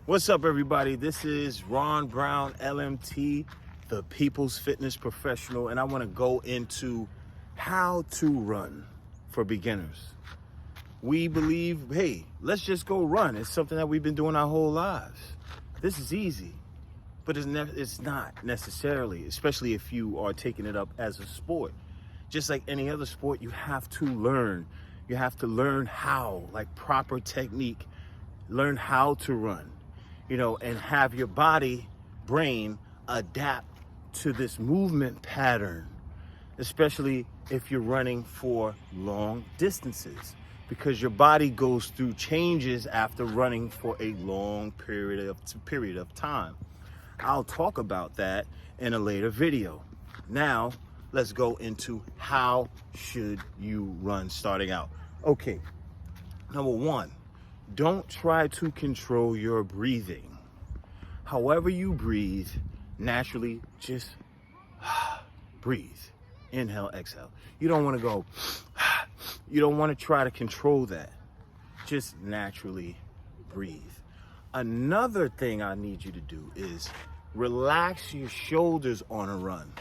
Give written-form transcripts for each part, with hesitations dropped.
What's up, everybody? This is Ron Brown, LMT, the People's Fitness Professional, and I want to go into how to run for beginners. We believe, hey, let's just go run. It's something that we've been doing our whole lives. This is easy, but it's not necessarily, especially if you are taking it up as a sport. Just like any other sport, you have to learn. You have to learn how, like proper technique, learn how to run. And have your body, brain adapt to this movement pattern, especially if you're running for long distances, because your body goes through changes after running for a long period of time. I'll talk about that in a later video. Now, let's go into how should you run starting out. Okay, number one, don't try to control your breathing. However you breathe, naturally just breathe. Inhale, exhale. You don't want to go, you don't want to try to control that. Just naturally breathe. Another thing I need you to do is relax your shoulders on a run.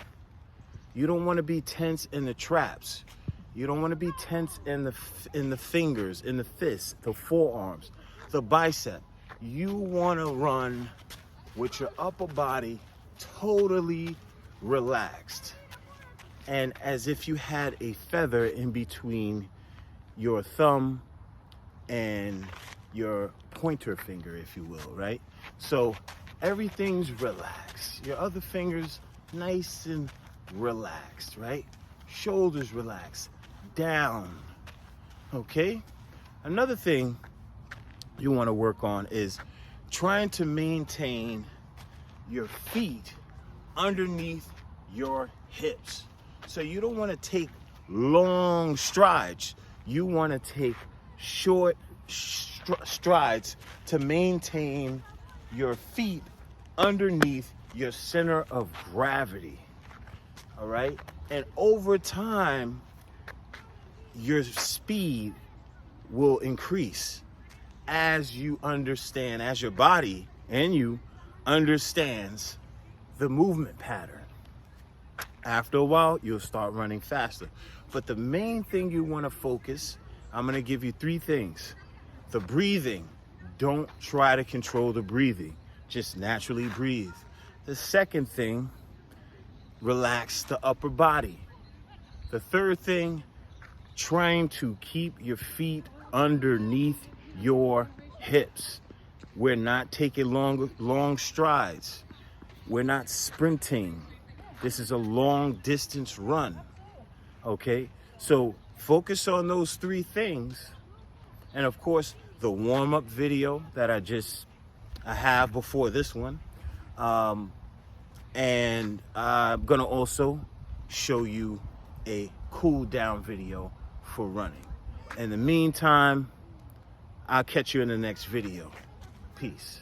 You don't want to be tense in the traps. You don't want to be tense in the fingers, in the fists, the forearms, the bicep. You want to run with your upper body totally relaxed, and as if you had a feather in between your thumb and your pointer finger, if you will, right? So everything's relaxed. Your other fingers nice and relaxed, right? Shoulders relaxed, down, okay? Another thing you want to work on is trying to maintain your feet underneath your hips. So you don't want to take long strides. You want to take short strides to maintain your feet underneath your center of gravity. All right? And over time, your speed will increase as you understand, as your body and you understands the movement pattern. After a while, you'll start running faster. But the main thing you want to focus, I'm going to give you three things. The breathing, don't try to control the breathing. Just naturally breathe. The second thing, relax the upper body. The third thing, trying to keep your feet underneath your hips. We're not taking long strides. We're not sprinting. This is a long distance run. Okay? So focus on those three things. And of course, the warm-up video that I have before this one. And I'm gonna also show you a cool down video for running. In the meantime, I'll catch you in the next video. Peace.